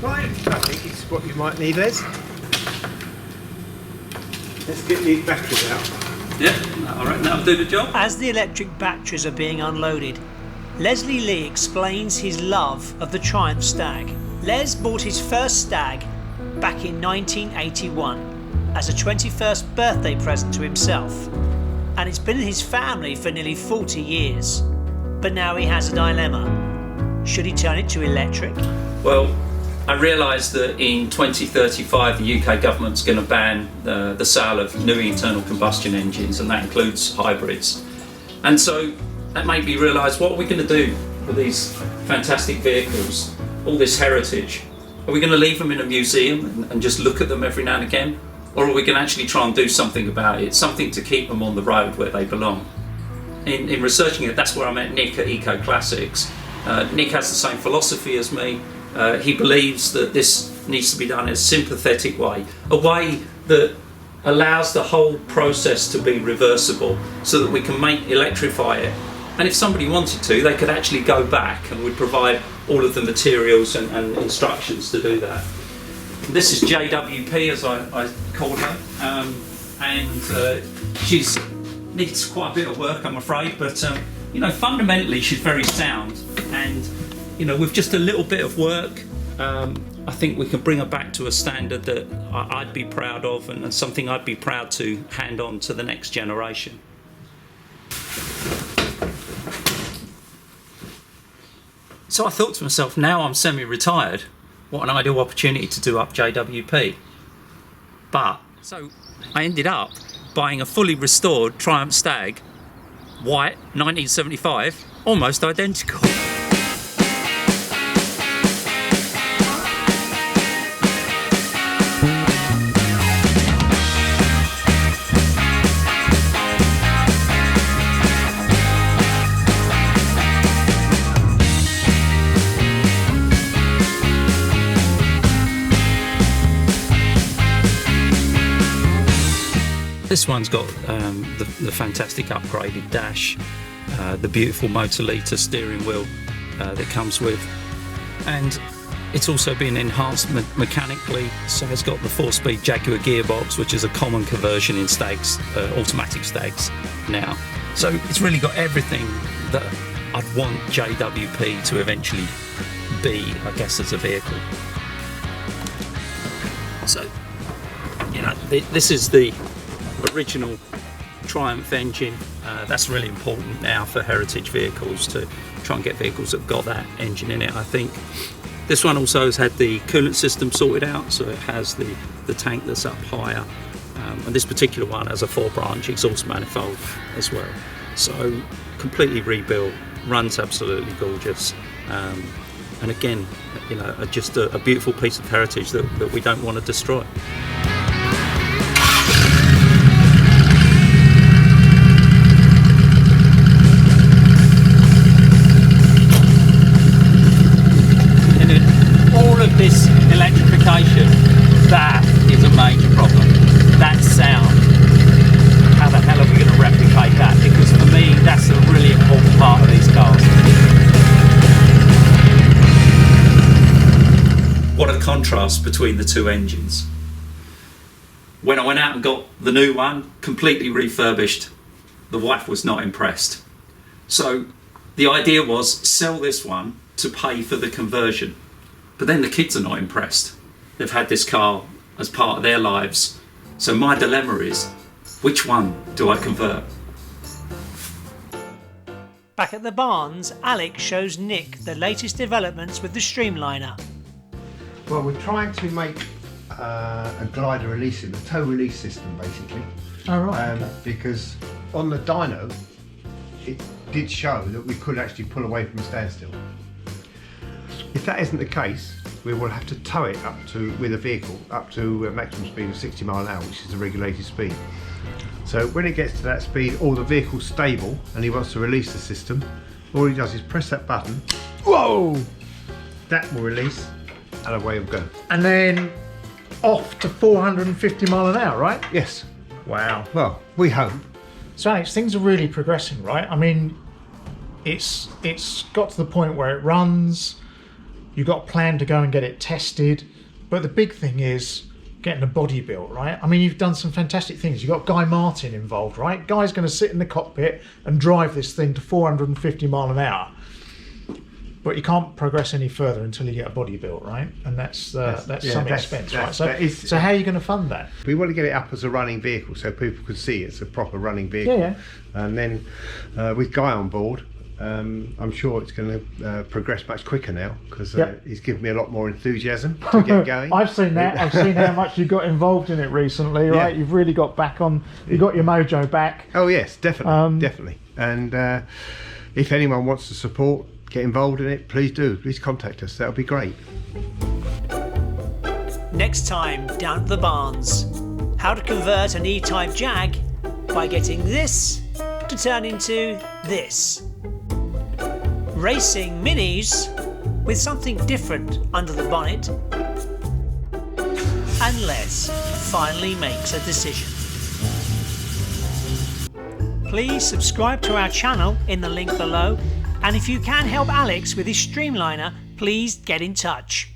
Right, I think it's what you might need, Les. Let's get these batteries out. Yeah, alright, that'll do the job. As the electric batteries are being unloaded, Leslie Lee explains his love of the Triumph Stag. Les bought his first Stag back in 1981 as a 21st birthday present to himself, and it's been in his family for nearly 40 years. But now he has a dilemma. Should he turn it to electric? Well, I realised that in 2035 the UK government's going to ban the sale of new internal combustion engines, and that includes hybrids. And so that made me realise, what are we going to do with these fantastic vehicles, all this heritage? Are we going to leave them in a museum and just look at them every now and again? Or are we going to actually try and do something about it, something to keep them on the road where they belong? In researching it, that's where I met Nick at Eco Classics. Nick has the same philosophy as me. He believes that this needs to be done in a sympathetic way, a way that allows the whole process to be reversible so that we can electrify it. And if somebody wanted to, they could actually go back and would provide all of the materials and instructions to do that. This is JWP, as I called her, and she needs quite a bit of work, I'm afraid, but you know, fundamentally she's very sound, and you know, with just a little bit of work, I think we can bring her back to a standard that I'd be proud of, and something I'd be proud to hand on to the next generation. So I thought to myself, now I'm semi-retired, what an ideal opportunity to do up JWP. But, so I ended up buying a fully restored Triumph Stag, white, 1975, almost identical. This one's got the fantastic upgraded dash, the beautiful motor-liter steering wheel that comes with, and it's also been enhanced mechanically, so it's got the 4-speed Jaguar gearbox, which is a common conversion in Stags, automatic Stags now. So it's really got everything that I'd want JWP to eventually be, I guess, as a vehicle. So, you know, this is the original Triumph engine. That's really important now for heritage vehicles, to try and get vehicles that have got that engine in it. I think this one also has had the coolant system sorted out, so it has the tank that's up higher, and this particular one has a 4-branch exhaust manifold as well. So completely rebuilt, runs absolutely gorgeous, and again, you know, just a beautiful piece of heritage that we don't want to destroy. This electrification, that is a major problem. That sound, how the hell are we going to replicate that? Because for me, that's a really important part of these cars. What a contrast between the two engines. When I went out and got the new one, completely refurbished, the wife was not impressed. So the idea was, sell this one to pay for the conversion. But then the kids are not impressed. They've had this car as part of their lives. So my dilemma is, which one do I convert? Back at the barns, Alex shows Nick the latest developments with the Streamliner. Well, we're trying to make a glider release, a tow release system, basically. Oh, right. Okay. Because on the dyno, it did show that we could actually pull away from a standstill. If that isn't the case, we will have to tow it with a vehicle up to a maximum speed of 60 miles an hour, which is the regulated speed. So when it gets to that speed, all the vehicle's stable and he wants to release the system, all he does is press that button. Whoa! That will release and away we'll go. And then off to 450 miles an hour, right? Yes. Wow. Well, we hope. So Alex, things are really progressing, right? I mean, it's got to the point where it runs. You've got a plan to go and get it tested. But the big thing is getting the body built, right? I mean, you've done some fantastic things. You've got Guy Martin involved, right? Guy's going to sit in the cockpit and drive this thing to 450 mile an hour. But you can't progress any further until you get a body built, right? And that's some expense, right? So how are you going to fund that? We want to get it up as a running vehicle so people can see it's a proper running vehicle. Yeah. And then with Guy on board, I'm sure it's going to progress much quicker now because he's given me a lot more enthusiasm to get going. I've seen that. I've seen how much you got involved in it recently, right? You've really got back on. You got your mojo back. Oh yes, definitely, definitely. And if anyone wants to support, get involved in it, please do. Please contact us. That would be great. Next time down at the Barns, how to convert an E-Type Jag by getting this to turn into this. Racing minis with something different under the bonnet, and Les finally makes a decision. Please subscribe to our channel in the link below, and if you can help Alex with his Streamliner, please get in touch.